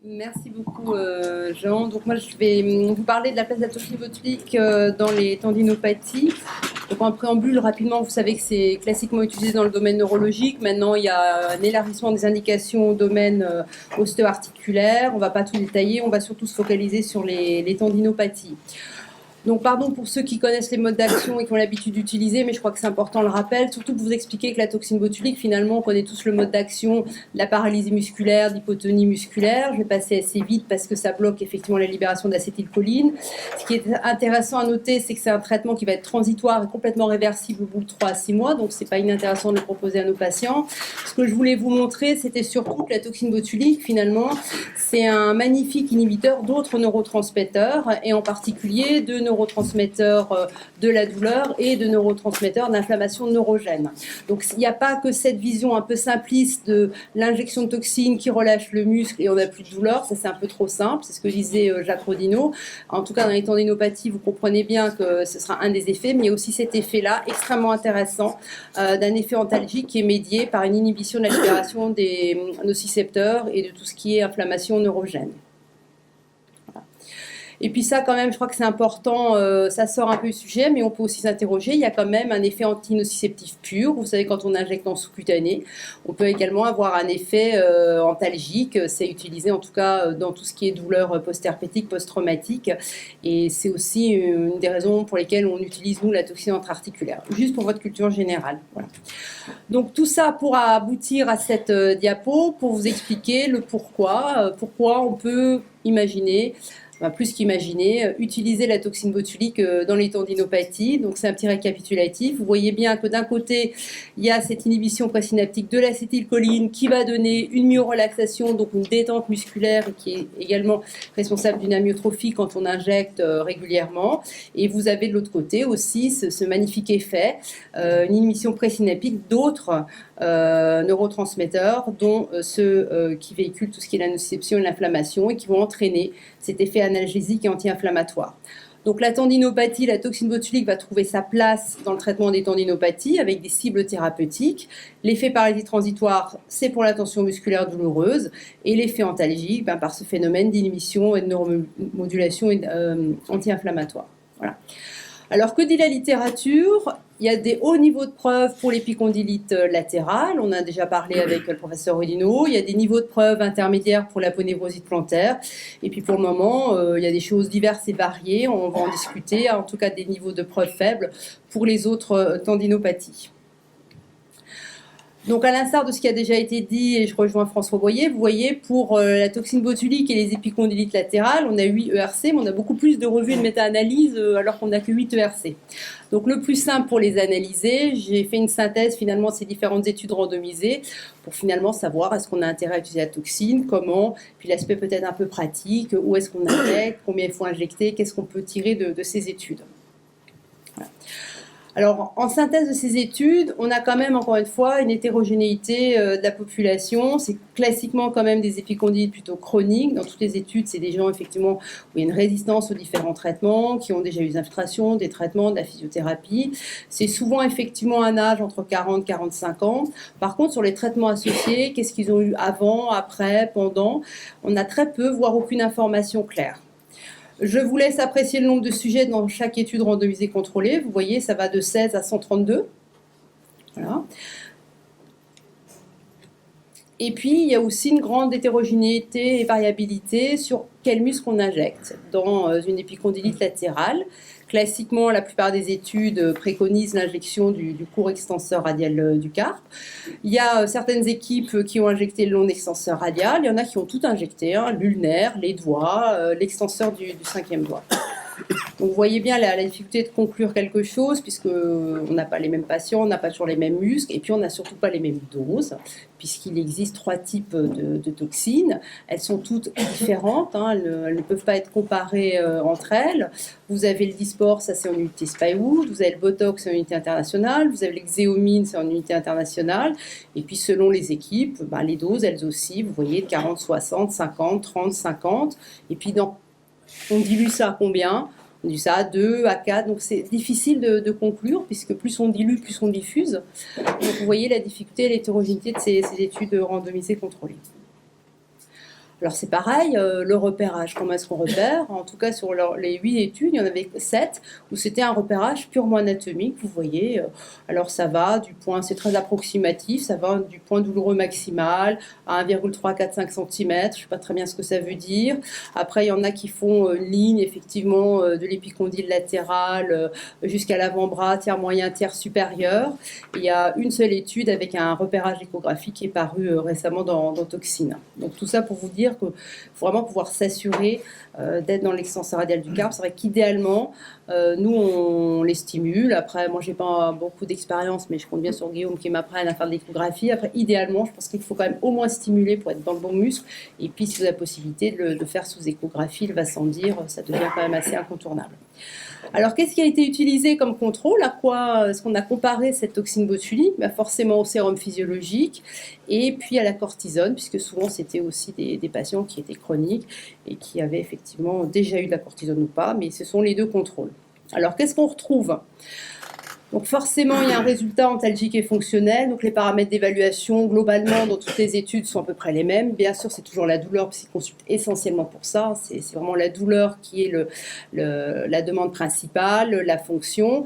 Merci beaucoup, Jean. Donc moi, je vais vous parler de la place de la toxine botulique dans les tendinopathies. Donc en préambule, rapidement, vous savez que c'est classiquement utilisé dans le domaine neurologique. Maintenant, il y a un élargissement des indications au domaine ostéo-articulaire. On ne va pas tout détailler, on va surtout se focaliser sur les tendinopathies. Donc, pardon pour ceux qui connaissent les modes d'action et qui ont l'habitude d'utiliser, mais je crois que c'est important le rappel, surtout pour vous expliquer que la toxine botulique, finalement, on connaît tous le mode d'action de la paralysie musculaire, d'hypotonie musculaire. Je vais passer assez vite parce que ça bloque effectivement la libération d'acétylcholine. Ce qui est intéressant à noter, c'est que c'est un traitement qui va être transitoire et complètement réversible au bout de 3 à 6 mois, donc c'est pas inintéressant de le proposer à nos patients. Ce que je voulais vous montrer, c'était surtout que la toxine botulique, finalement, c'est un magnifique inhibiteur d'autres neurotransmetteurs, et en particulier de neurotransmetteurs de la douleur et de neurotransmetteurs d'inflammation neurogène. Donc il n'y a pas que cette vision un peu simpliste de l'injection de toxines qui relâche le muscle et on n'a plus de douleur, ça c'est un peu trop simple, c'est ce que disait Jacques Rodino. En tout cas dans les tendinopathies, vous comprenez bien que ce sera un des effets, mais il y a aussi cet effet-là extrêmement intéressant d'un effet antalgique qui est médié par une inhibition de la libération des nocicepteurs et de tout ce qui est inflammation neurogène. Et puis ça, quand même, je crois que c'est important, ça sort un peu du sujet, mais on peut aussi s'interroger, il y a quand même un effet antinociceptif pur. Vous savez, quand on injecte en sous-cutané, on peut également avoir un effet antalgique. C'est utilisé en tout cas dans tout ce qui est douleur post-herpétique, post-traumatique. Et c'est aussi une des raisons pour lesquelles on utilise, nous, la toxine intra-articulaire. Juste pour votre culture générale. Voilà. Donc tout ça pour aboutir à cette diapo, pour vous expliquer le pourquoi. Pourquoi on peut imaginer plus qu'imaginer, utiliser la toxine botulique dans les tendinopathies. Donc c'est un petit récapitulatif. Vous voyez bien que d'un côté, il y a cette inhibition présynaptique de l'acétylcholine qui va donner une myorelaxation, donc une détente musculaire qui est également responsable d'une amyotrophie quand on injecte régulièrement. Et vous avez de l'autre côté aussi ce magnifique effet, une inhibition présynaptique d'autres neurotransmetteurs, dont ceux qui véhiculent tout ce qui est la nociception et l'inflammation et qui vont entraîner cet effet analgésique et anti-inflammatoire. Donc la tendinopathie, la toxine botulique va trouver sa place dans le traitement des tendinopathies avec des cibles thérapeutiques. L'effet paralysie transitoire, c'est pour la tension musculaire douloureuse, et l'effet antalgique, par ce phénomène d'inhibition et de neuromodulation anti-inflammatoire. Voilà. Alors, que dit la littérature? Il y a des hauts niveaux de preuves pour l'épicondylite latérale, on a déjà parlé avec le professeur Rodino. Il y a des niveaux de preuves intermédiaires pour l'aponévrosite plantaire. Et puis pour le moment, il y a des choses diverses et variées, on va en discuter, en tout cas des niveaux de preuves faibles pour les autres tendinopathies. Donc, à l'instar de ce qui a déjà été dit, et je rejoins François Boyer, vous voyez, pour la toxine botulique et les épicondylites latérales, on a 8 ERC, mais on a beaucoup plus de revues et de méta-analyses alors qu'on n'a que 8 ERC. Donc, le plus simple pour les analyser, j'ai fait une synthèse finalement de ces différentes études randomisées pour finalement savoir est-ce qu'on a intérêt à utiliser la toxine, comment, puis l'aspect peut-être un peu pratique, où est-ce qu'on injecte, combien il faut injecter, qu'est-ce qu'on peut tirer de ces études. Voilà. Alors, en synthèse de ces études, on a quand même, encore une fois, une hétérogénéité de la population. C'est classiquement quand même des épicondylites plutôt chroniques. Dans toutes les études, c'est des gens, effectivement, où il y a une résistance aux différents traitements, qui ont déjà eu des infiltrations, des traitements, de la physiothérapie. C'est souvent, effectivement, un âge entre 40 et 45 ans. Par contre, sur les traitements associés, qu'est-ce qu'ils ont eu avant, après, pendant? On a très peu, voire aucune information claire. Je vous laisse apprécier le nombre de sujets dans chaque étude randomisée contrôlée. Vous voyez, ça va de 16 à 132. Voilà. Et puis, il y a aussi une grande hétérogénéité et variabilité sur quel muscle on injecte. Dans une épicondylite latérale, classiquement, la plupart des études préconisent l'injection du court extenseur radial du carpe. Il y a certaines équipes qui ont injecté le long extenseur radial. Il y en a qui ont tout injecté, l'ulnaire, les doigts, l'extenseur du 5e doigt. Donc vous voyez bien la difficulté de conclure quelque chose, puisqu'on n'a pas les mêmes patients, on n'a pas toujours les mêmes muscles, et puis on n'a surtout pas les mêmes doses, puisqu'il existe 3 types de toxines. Elles sont toutes différentes, elles ne peuvent pas être comparées entre elles. Vous avez le Dysport, ça c'est en unité Spywood, vous avez le Botox, c'est en unité internationale, vous avez l'Xéomine, c'est en unité internationale, et puis selon les équipes, les doses, elles aussi, vous voyez, 40, 60, 50, 30, 50, et puis on dilue ça à combien? On dilue ça à 2, à 4, donc c'est difficile de conclure, puisque plus on dilue, plus on diffuse. Donc vous voyez la difficulté et l'hétérogénéité de ces études randomisées contrôlées. Alors c'est pareil, le repérage, comment est-ce qu'on repère? En tout cas sur les 8 études, il y en avait 7 où c'était un repérage purement anatomique, vous voyez. Alors ça va du point, c'est très approximatif, ça va du point douloureux maximal à 1,345 cm, je ne sais pas très bien ce que ça veut dire. Après il y en a qui font une ligne effectivement de l'épicondyle latéral jusqu'à l'avant-bras, tiers moyen, tiers supérieur. Il y a une seule étude avec un repérage échographique qui est paru récemment dans Toxine. Donc tout ça pour vous dire qu'il faut vraiment pouvoir s'assurer d'être dans l'extenseur radial du carpe. C'est vrai qu'idéalement, nous, on les stimule. Après, moi, j'ai pas beaucoup d'expérience, mais je compte bien sur Guillaume qui m'apprenne à faire de l'échographie. Après, idéalement, je pense qu'il faut quand même au moins stimuler pour être dans le bon muscle. Et puis, si vous avez la possibilité de le faire sous échographie, il va sans dire, ça devient quand même assez incontournable. Alors, qu'est-ce qui a été utilisé comme contrôle? À quoi est-ce qu'on a comparé cette toxine botulique? Forcément au sérum physiologique et puis à la cortisone, puisque souvent c'était aussi des patients qui étaient chroniques et qui avaient effectivement déjà eu de la cortisone ou pas, mais ce sont les deux contrôles. Alors, qu'est-ce qu'on retrouve? Donc forcément, il y a un résultat antalgique et fonctionnel. Donc les paramètres d'évaluation, globalement, dans toutes les études, sont à peu près les mêmes. Bien sûr, c'est toujours la douleur, parce qu'ils consultent essentiellement pour ça. C'est vraiment la douleur qui est la demande principale, la fonction.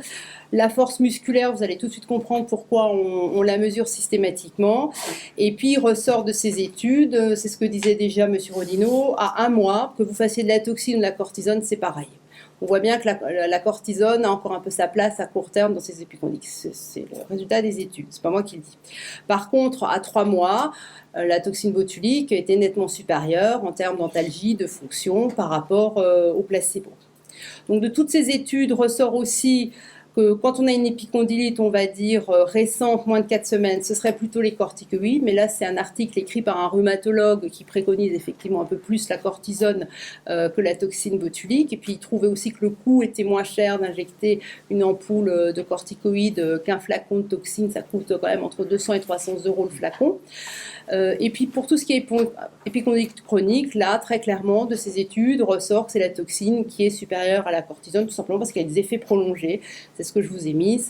La force musculaire, vous allez tout de suite comprendre pourquoi on la mesure systématiquement. Et puis, il ressort de ces études, c'est ce que disait déjà M. Rodino, à 1 mois, que vous fassiez de la toxine ou de la cortisone, c'est pareil. On voit bien que la cortisone a encore un peu sa place à court terme dans ces épicondyles. C'est le résultat des études, c'est pas moi qui le dis. Par contre, à 3 mois, la toxine botulique était nettement supérieure en termes d'antalgie, de fonction par rapport au placebo. Donc de toutes ces études ressort aussi que quand on a une épicondylite, on va dire récente, moins de 4 semaines, ce serait plutôt les corticoïdes. Mais là, c'est un article écrit par un rhumatologue qui préconise effectivement un peu plus la cortisone que la toxine botulique. Et puis, il trouvait aussi que le coût était moins cher d'injecter une ampoule de corticoïdes qu'un flacon de toxine. Ça coûte quand même entre 200 et 300 euros le flacon. Et puis pour tout ce qui est épicondylite chronique, là, très clairement, de ces études, ressort que c'est la toxine qui est supérieure à la cortisone, tout simplement parce qu'elle a des effets prolongés. C'est ce que je vous ai mis.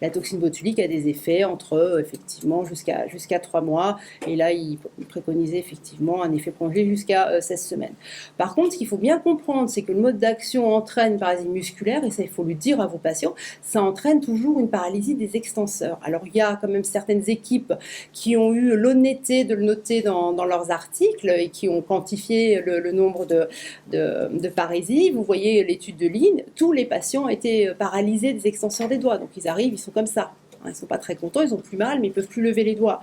La toxine botulique a des effets entre, effectivement, jusqu'à 3 mois. Et là, il préconisait effectivement un effet prolongé jusqu'à 16 semaines. Par contre, ce qu'il faut bien comprendre, c'est que le mode d'action entraîne une paralysie musculaire, et ça, il faut le dire à vos patients, ça entraîne toujours une paralysie des extenseurs. Alors, il y a quand même certaines équipes qui ont eu l'honnêteté de le noter dans leurs articles et qui ont quantifié le nombre de parésies. Vous voyez l'étude de Lynn, tous les patients étaient paralysés des extenseurs des doigts. Donc ils arrivent, ils sont comme ça. Ils ne sont pas très contents, ils ont plus mal, mais ils ne peuvent plus lever les doigts.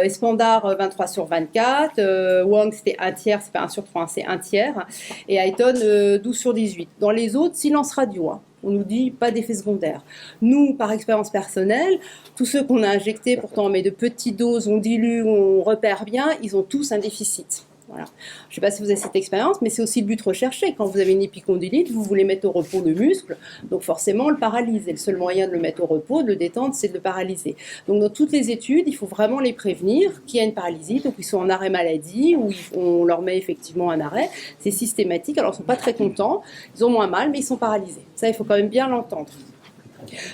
Espandard, 23 sur 24. Wang, c'était 1 tiers, c'est pas 1 sur 3, c'est 1 tiers. Et Ayton, 12 sur 18. Dans les autres, silence radio. On nous dit pas d'effet secondaire. Nous, par expérience personnelle, tous ceux qu'on a injectés, pourtant, mais de petites doses, on dilue, on repère bien, ils ont tous un déficit. Voilà. Je ne sais pas si vous avez cette expérience, mais c'est aussi le but recherché. Quand vous avez une épicondylite, vous voulez mettre au repos le muscle, donc forcément on le paralyse. Et le seul moyen de le mettre au repos, de le détendre, c'est de le paralyser. Donc dans toutes les études, il faut vraiment les prévenir qu'il y a une paralysie, donc ils sont en arrêt maladie, ou on leur met effectivement un arrêt. C'est systématique, alors ils ne sont pas très contents, ils ont moins mal, mais ils sont paralysés. Ça, il faut quand même bien l'entendre.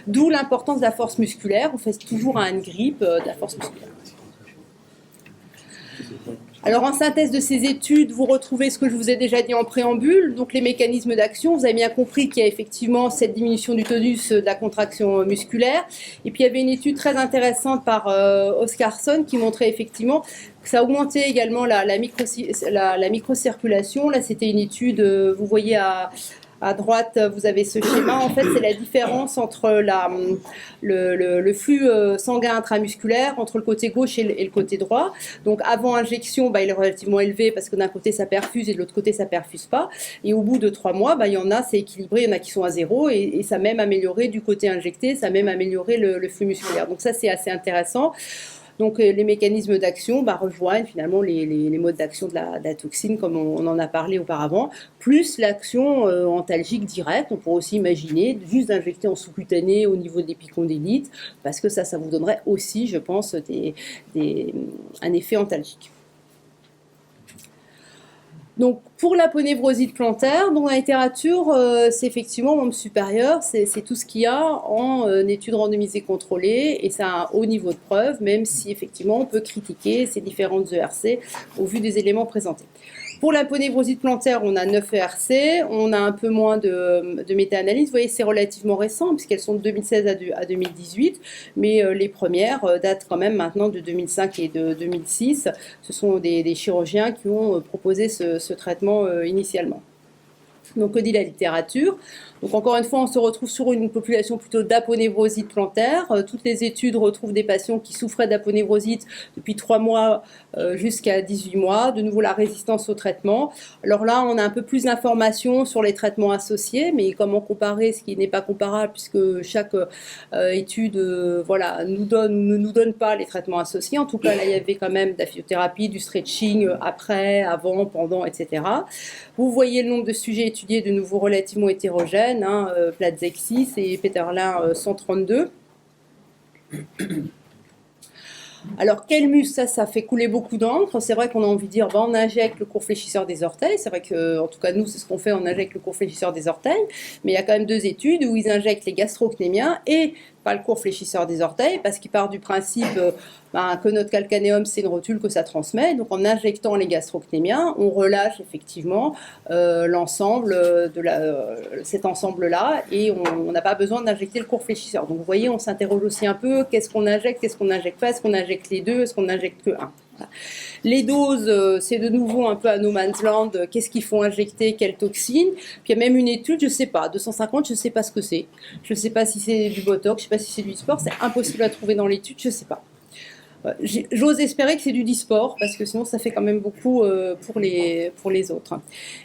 D'où l'importance de la force musculaire. On fait toujours un grip de la force musculaire. Alors en synthèse de ces études, vous retrouvez ce que je vous ai déjà dit en préambule, donc les mécanismes d'action. Vous avez bien compris qu'il y a effectivement cette diminution du tonus de la contraction musculaire. Et puis il y avait une étude très intéressante par Oscarson qui montrait effectivement que ça augmentait également la microcirculation. Là, c'était une étude, vous voyez à droite, vous avez ce schéma. En fait, c'est la différence entre le flux sanguin intramusculaire entre le côté gauche et le côté droit. Donc, avant injection, il est relativement élevé parce que d'un côté, ça perfuse et de l'autre côté, ça perfuse pas. Et au bout de 3 mois, il y en a, c'est équilibré, il y en a qui sont à 0 et ça a même amélioré du côté injecté, ça a même amélioré le flux musculaire. Donc, ça, c'est assez intéressant. Donc les mécanismes d'action rejoignent finalement les modes d'action de la toxine comme on en a parlé auparavant, plus l'action antalgique directe. On pourrait aussi imaginer juste d'injecter en sous-cutané au niveau de l'épicondylite, parce que ça vous donnerait aussi, je pense, un effet antalgique. Donc, pour l'aponévrosite plantaire, dans la littérature, c'est effectivement membre supérieur, c'est tout ce qu'il y a en études randomisées contrôlées, et c'est un haut niveau de preuve, même si effectivement on peut critiquer ces différentes ERC au vu des éléments présentés. Pour l'aponévrosite plantaire, on a 9 ERC, on a un peu moins de méta-analyses. Vous voyez, c'est relativement récent, puisqu'elles sont de 2016 à 2018, mais les premières datent quand même maintenant de 2005 et de 2006. Ce sont des chirurgiens qui ont proposé ce traitement initialement. Donc, que dit la littérature? Donc, encore une fois, on se retrouve sur une population plutôt d'aponévrosite plantaire. Toutes les études retrouvent des patients qui souffraient d'aponévrosite depuis 3 mois jusqu'à 18 mois. De nouveau, la résistance au traitement. Alors là, on a un peu plus d'informations sur les traitements associés, mais comment comparer ce qui n'est pas comparable, puisque chaque étude voilà, nous donne ou ne nous donne pas les traitements associés. En tout cas, là, il y avait quand même de la physiothérapie, du stretching après, avant, pendant, etc. Vous voyez le nombre de sujets étudiés, de nouveau relativement hétérogène, hein, Platzek 6 et Peterlin 132. Alors, quel muscle, ça fait couler beaucoup d'encre. C'est vrai qu'on a envie de dire, on injecte le court fléchisseur des orteils. C'est vrai que, en tout cas, nous, c'est ce qu'on fait, on injecte le court fléchisseur des orteils. Mais il y a quand même 2 études où ils injectent les gastrocnémiens et pas le court fléchisseur des orteils, parce qu'ils partent du principe que notre calcanéum, c'est une rotule que ça transmet. Donc, en injectant les gastrocnémiens, on relâche effectivement l'ensemble de cet ensemble-là, et on n'a pas besoin d'injecter le court fléchisseur. Donc, vous voyez, on s'interroge aussi un peu, qu'est-ce qu'on injecte, qu'est-ce qu'on n'injecte pas, est-ce qu'on injecte les deux, est-ce qu'on n'injecte que un? Voilà. Les doses, c'est de nouveau un peu à no man's land, qu'est-ce qu'il faut injecter, quelle toxine. Puis il y a même une étude, je ne sais pas, 250, je ne sais pas ce que c'est. Je ne sais pas si c'est du Botox, je ne sais pas si c'est du sport, c'est impossible à trouver dans l'étude, je ne sais pas. J'ose espérer que c'est du Dysport, parce que sinon ça fait quand même beaucoup pour les autres.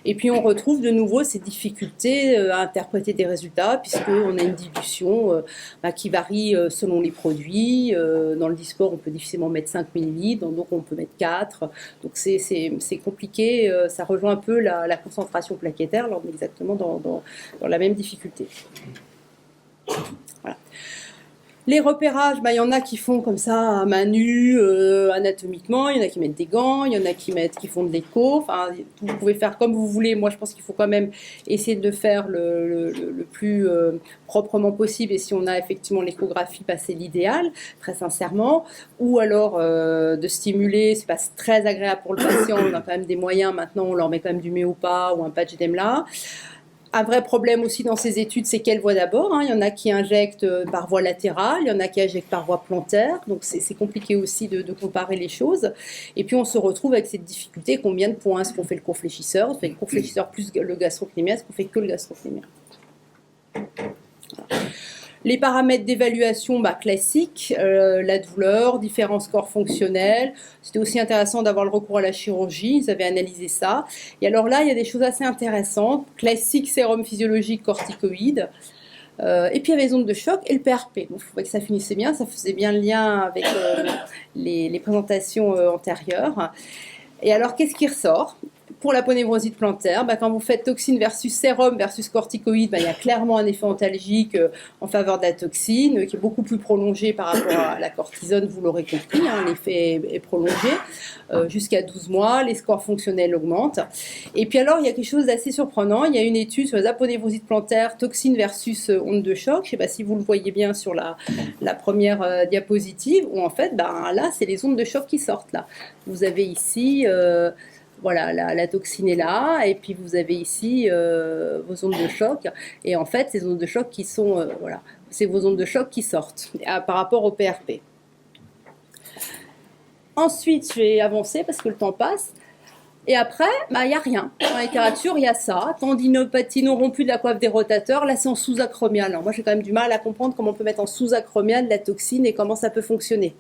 Et puis on retrouve de nouveau ces difficultés à interpréter des résultats, puisqu'on a une dilution qui varie selon les produits. Dans le Dysport, on peut difficilement mettre 5 ml, donc on peut mettre 4. Donc c'est compliqué, ça rejoint un peu la concentration plaquettaire, là on est exactement dans la même difficulté. Voilà. Les repérages, il y en a qui font comme ça à main nue, anatomiquement, il y en a qui mettent des gants, il y en a qui font de l'écho, enfin, vous pouvez faire comme vous voulez. Moi je pense qu'il faut quand même essayer de le faire le plus proprement possible, et si on a effectivement l'échographie, c'est l'idéal, très sincèrement, ou alors de stimuler, c'est pas très agréable pour le patient, on a quand même des moyens maintenant, on leur met quand même du Méopa ou un patch d'EMLA. Un vrai problème aussi dans ces études, c'est quelle voie d'abord. Il y en a qui injectent par voie latérale, il y en a qui injectent par voie plantaire. Donc c'est compliqué aussi de comparer les choses. Et puis on se retrouve avec cette difficulté, combien de points est-ce qu'on fait le court fléchisseur? On fait le court fléchisseur plus le gastrocnémien, est-ce qu'on fait que le gastrocnémien? Voilà. Les paramètres d'évaluation classiques, la douleur, différents scores fonctionnels. C'était aussi intéressant d'avoir le recours à la chirurgie, ils avaient analysé ça. Et alors là, il y a des choses assez intéressantes. Classique sérum physiologique corticoïde. Et puis il y avait les ondes de choc et le PRP. Donc il faudrait que ça finissait bien, ça faisait bien le lien avec les présentations antérieures. Et alors, qu'est-ce qui ressort? Pour l'aponévrosite plantaire, quand vous faites toxine versus sérum versus corticoïde, il y a clairement un effet antalgique en faveur de la toxine, qui est beaucoup plus prolongé par rapport à la cortisone, vous l'aurez compris, l'effet est prolongé jusqu'à 12 mois, les scores fonctionnels augmentent. Et puis alors, il y a quelque chose d'assez surprenant, il y a une étude sur les aponévrosites plantaires, toxine versus onde de choc, je ne sais pas si vous le voyez bien sur la première diapositive, où en fait, là, c'est les ondes de choc qui sortent là. Vous avez ici... voilà, la toxine est là, et puis vous avez ici vos ondes de choc, et en fait, ces ondes de choc qui sont, voilà, c'est vos ondes de choc qui sortent par rapport au PRP. Ensuite, je vais avancer parce que le temps passe, et après, il n'y a rien. Dans la littérature, il y a ça, tendinopathie non rompue de la coiffe des rotateurs, là c'est en sous-acromial. Alors moi, j'ai quand même du mal à comprendre comment on peut mettre en sous-acromial la toxine et comment ça peut fonctionner.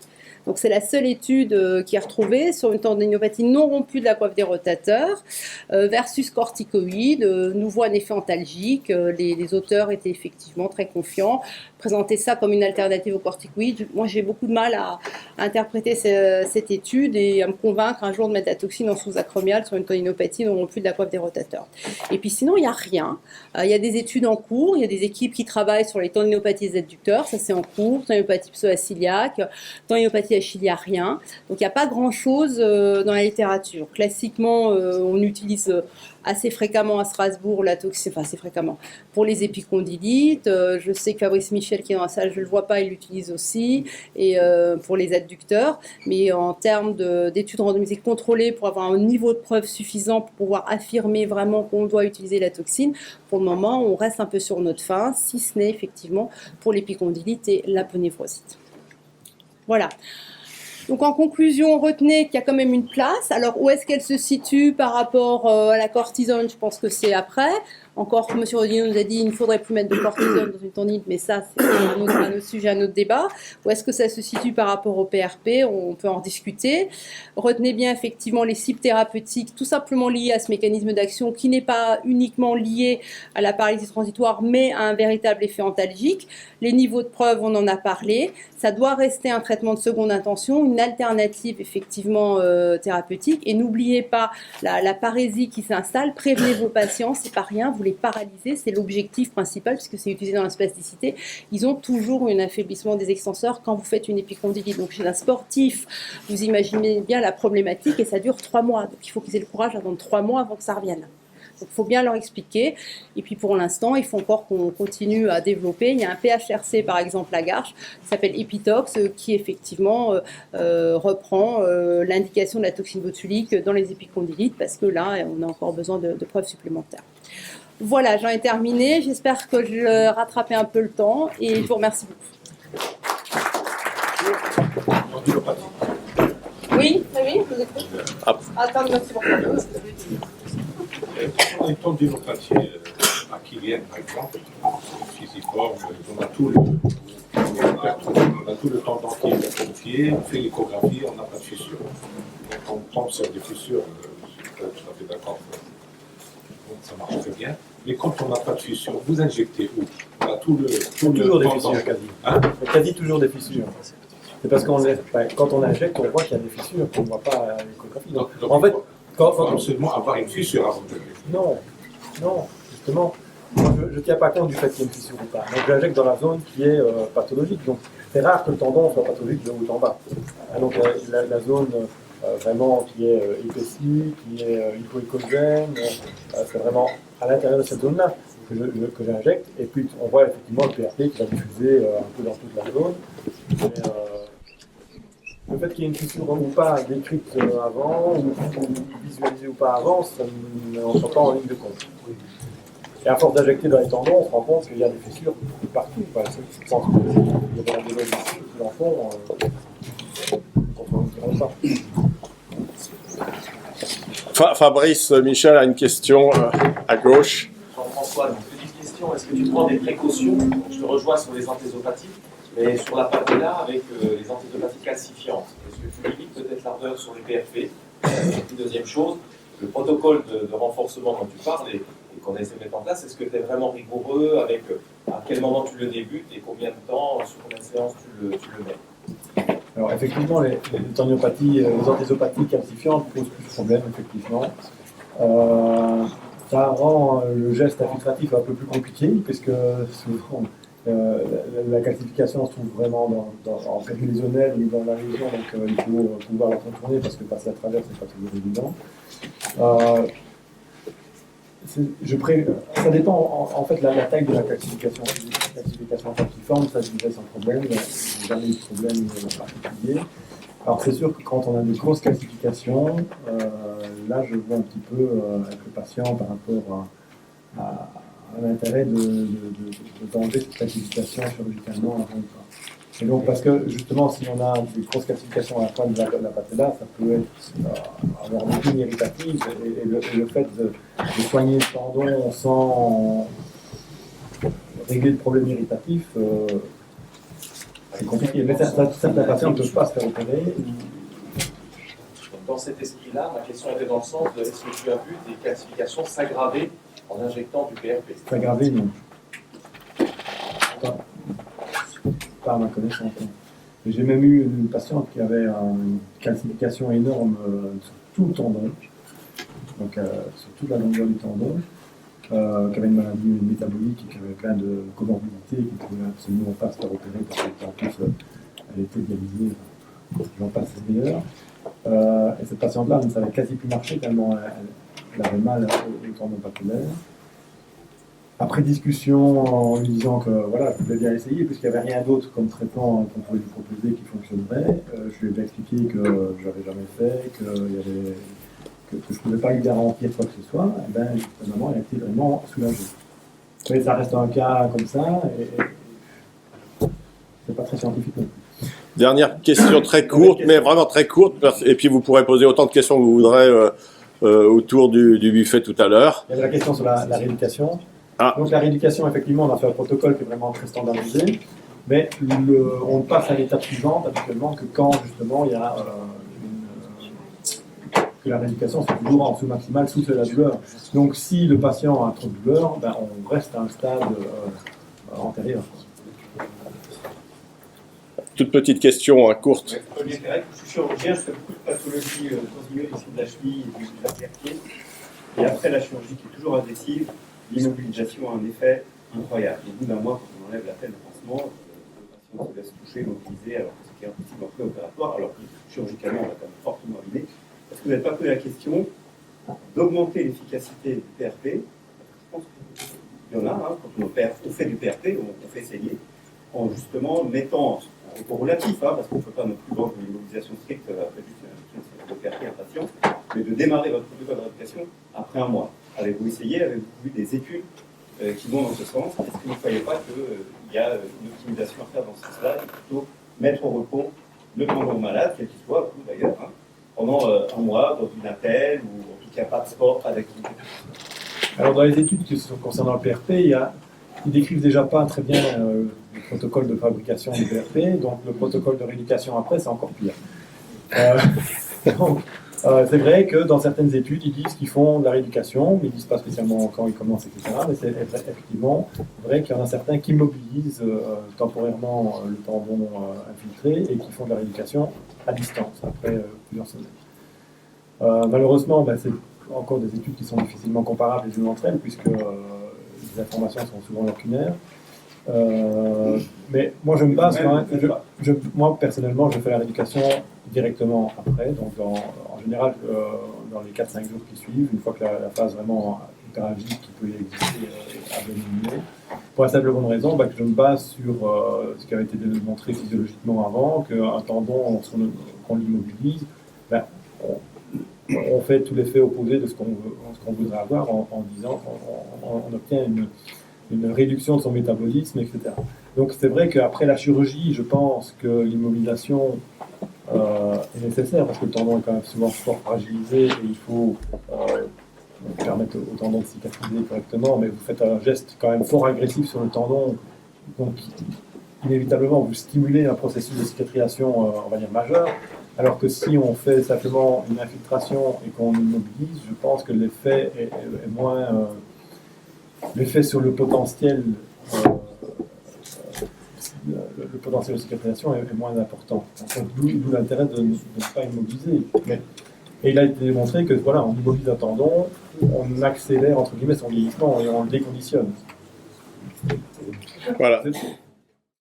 Donc c'est la seule étude qui est retrouvée sur une tendinopathie non rompue de la coiffe des rotateurs versus corticoïdes. Nouveau un effet antalgique. Les auteurs étaient effectivement très confiants. Présenter ça comme une alternative aux corticoïdes. Moi j'ai beaucoup de mal à interpréter cette étude et à me convaincre un jour de mettre la toxine en sous-acromial. familiale sur une tendinopathie non plus de la coiffe des rotateurs. Et puis sinon, il n'y a rien. Il y a des études en cours, il y a des équipes qui travaillent sur les tendinopathies des adducteurs, ça c'est en cours, tendinopathie psoas-ciliaque, tendinopathie achilliaire, il n'y a rien. Donc il n'y a pas grand-chose dans la littérature. Classiquement, on utilise assez fréquemment à Strasbourg la toxine, enfin assez fréquemment, pour les épicondylites. Je sais que Fabrice Michel qui est dans la salle, je ne le vois pas, il l'utilise aussi, et pour les adducteurs. Mais en termes d'études randomisées contrôlées pour avoir un niveau de preuve suffisant pour pouvoir affirmer vraiment qu'on doit utiliser la toxine, pour le moment, on reste un peu sur notre faim, si ce n'est effectivement pour l'épicondylite et l'aponéphrosite. Voilà. Donc en conclusion, retenez qu'il y a quand même une place. Alors où est-ce qu'elle se situe par rapport à la cortisone? Je pense que c'est après. Encore, M. Rodino nous a dit qu'il ne faudrait plus mettre de cortisone dans une tendinite, mais ça, c'est un autre sujet, un autre débat. Où est-ce que ça se situe par rapport au PRP? On peut en discuter. Retenez bien effectivement les cibles thérapeutiques, tout simplement liées à ce mécanisme d'action qui n'est pas uniquement lié à la paralysie transitoire, mais à un véritable effet antalgique. Les niveaux de preuve, on en a parlé. Ça doit rester un traitement de seconde intention, une alternative effectivement thérapeutique. Et n'oubliez pas la parésie qui s'installe. Prévenez vos patients, c'est pas rien. Vous les paralysez, c'est l'objectif principal puisque c'est utilisé dans la spasticité. Ils ont toujours un affaiblissement des extenseurs quand vous faites une épicondylite. Donc chez un sportif, vous imaginez bien la problématique et ça dure 3 mois. Donc il faut qu'ils aient le courage d'attendre 3 mois avant que ça revienne. Donc il faut bien leur expliquer. Et puis pour l'instant, il faut encore qu'on continue à développer. Il y a un PHRC par exemple à Garches qui s'appelle Epitox qui effectivement reprend l'indication de la toxine botulique dans les épicondylites parce que là, on a encore besoin de preuves supplémentaires. Voilà, j'en ai terminé. J'espère que je rattrapais un peu le temps et je vous remercie beaucoup. Oui, je vous écoute. Attends, merci beaucoup. Les tendinopathies achilliennes, par exemple, physiformes, on a tout le tendon qui est atrophié, on fait l'échographie, on n'a pas de fissure. Donc on tombe sur des fissures, je suis tout à fait d'accord. Donc ça marche très bien. Mais quand on n'a pas de fissure, vous injectez où? On a toujours des fissures, quasi. Hein? Quasi toujours des fissures. C'est parce qu'on quand on injecte, on voit qu'il y a des fissures qu'on ne voit pas à l'échographie. Donc, en fait, il faut absolument avoir une fissure avant de Non, justement, moi, je ne tiens pas compte du fait qu'il y ait une fissure ou pas. Donc j'injecte dans la zone qui est pathologique. Donc c'est rare que le tendon soit pathologique de haut en bas. Donc la zone vraiment qui est épaissie, qui est hypoécogène, c'est vraiment à l'intérieur de cette zone-là que j'injecte. Et puis on voit effectivement le PRP qui va diffuser un peu dans toute la zone. Mais, le fait qu'il y ait une fissure ou pas décrite avant, ou visualisée ou pas avant, on ne sort pas en ligne de compte. Et à force d'injecter dans les tendons, on se rend compte qu'il y a des fissures partout. Enfin, ceux qui pensent qu'il y a des ici qui en font, on ne pas. Fabrice Michel a une question à gauche. Jean-François, une petite question. Est-ce que tu prends des précautions? Je te rejoins sur les anthésopathies, mais sur la patella avec les anthésopathies calcifiantes. Est-ce que tu limites peut-être l'ardeur sur les PRP? Deuxième chose, le protocole de renforcement dont tu parles et qu'on essaie de mettre en place, est-ce que tu es vraiment rigoureux avec à quel moment tu le débutes et combien de temps, sur combien de séances tu le mets? Alors effectivement, les tendinopathies, les anthésopathies calcifiantes posent plus de problèmes, effectivement. Ça rend le geste infiltratif un peu plus compliqué, puisque souvent la calcification se trouve vraiment en périlésionnel ou dans la région, donc il faut pouvoir la contourner parce que passer à travers, c'est pas toujours évident. Ça dépend en fait la taille de la calcification. La calcification calciforme, ça se vivait sans problème, il n'y a jamais eu de problème particulier. Alors c'est sûr que quand on a des grosses calcifications, là je vois un petit peu avec le patient par rapport à l'intérêt d'enlever cette calcification chirurgicalement avant ou pas. Et donc parce que justement si on a des grosses calcifications à la fin de la patella, ça peut avoir une ligne irritative et le fait de soigner le tendon sans régler le problème irritatif, c'est compliqué. Mais certains patients ne peuvent pas se faire opérer. Dans cet esprit-là, ma question était dans le sens de est-ce que tu as vu des calcifications s'aggraver en injectant du PRP? S'aggraver, non. Pas à ma connaissance. J'ai même eu une patiente qui avait une calcification énorme sur tout le tendon. donc sur toute la longueur du tendon, qui avait une maladie métabolique et qui avait plein de comorbidités, qui ne pouvait absolument pas se faire opérer parce qu'en plus elle était dialysée, j'en passe meilleur. Et cette patiente-là ne savait quasi plus marcher tellement elle avait mal au tendon patellaire. Après discussion, en lui disant que voilà, je pouvais bien essayer, puisqu'il n'y avait rien d'autre comme traitement qu'on pouvait lui proposer qui fonctionnerait, je lui ai bien expliqué que je n'avais jamais fait, que je ne pouvais pas lui garantir quoi que ce soit. Et bien, maman, elle a été vraiment soulagée. Mais ça reste un cas comme ça, et c'est pas très scientifique non plus. Dernière question très courte, mais vraiment très courte, et puis vous pourrez poser autant de questions que vous voudrez autour du buffet tout à l'heure. Il y avait la question sur la rééducation. Ah. Donc la rééducation, effectivement, on a fait un protocole qui est vraiment très standardisé, mais on passe à l'étape suivante habituellement que quand justement il y a que la rééducation c'est toujours en sous-maximal sous la douleur. Donc si le patient a trop de douleur, ben, on reste à un stade antérieur. Toute petite question courte. Olivier Perret, je suis chirurgien, je fais beaucoup de pathologie tendineuses ici de la cheville et du l'artère-pied. Et après la chirurgie qui est toujours agressive, l'immobilisation a un effet incroyable. Au bout d'un mois, quand on enlève la peine de pansement, le patient se laisse toucher, mobiliser, alors que c'était impossible en préopératoire, alors que chirurgicalement, on l'a quand même fortement abîmé. Est-ce que vous n'avez pas posé la question d'augmenter l'efficacité du PRP? Je pense qu'il y en a, hein, quand on fait du PRP, on fait saigner, en justement mettant un repos relatif, hein, parce qu'on ne peut pas non plus vendre une immobilisation stricte après juste un PRP à un patient, mais de démarrer votre protocole de rééducation après un mois. Avez-vous essayé, avez-vous vu des études qui vont dans ce sens? Est-ce que vous ne croyez pas qu'il y a une optimisation à faire dans ce sens-là et plutôt mettre au repos le tendon malade, quel qu'il soit, vous d'ailleurs, hein, pendant un mois, dans une attelle, ou en tout cas pas de sport, pas d'activité? Alors dans les études qui sont concernant le PRP, ils décrivent déjà pas très bien le protocole de fabrication du PRP, donc le protocole de rééducation après, c'est encore pire. Donc, c'est vrai que dans certaines études, ils disent qu'ils font de la rééducation, mais ils ne disent pas spécialement quand ils commencent, etc. Mais c'est effectivement vrai qu'il y en a certains qui mobilisent temporairement le tendon infiltré et qui font de la rééducation à distance, après plusieurs semaines. Malheureusement, c'est encore des études qui sont difficilement comparables les unes entre elles, puisque les informations sont souvent lacunaires. Mais moi, je me base moi, personnellement, je fais la rééducation directement après, donc en général, dans les 4-5 jours qui suivent, une fois que la phase vraiment hyperagique qui peut y exister a bien diminué, pour la simple bonne raison que je me base sur ce qui avait été démontré physiologiquement avant, qu'un tendon, qu'on l'immobilise, on fait tout l'effet opposé de ce qu'on voudrait avoir en disant on obtient une réduction de son métabolisme, etc. Donc c'est vrai qu'après la chirurgie, je pense que l'immobilisation est nécessaire parce que le tendon est quand même souvent fort fragilisé et il faut permettre au tendon de cicatriser correctement, mais vous faites un geste quand même fort agressif sur le tendon, donc inévitablement vous stimulez un processus de cicatrisation, on va dire, majeur, alors que si on fait simplement une infiltration et qu'on immobilise, je pense que l'effet est moins... l'effet sur le potentiel le potentiel de cicatrisation est moins important. D'où l'intérêt de ne pas immobiliser. Et il a été démontré que voilà, on immobilise un tendon, on accélère entre guillemets son vieillissement et on le déconditionne. Voilà.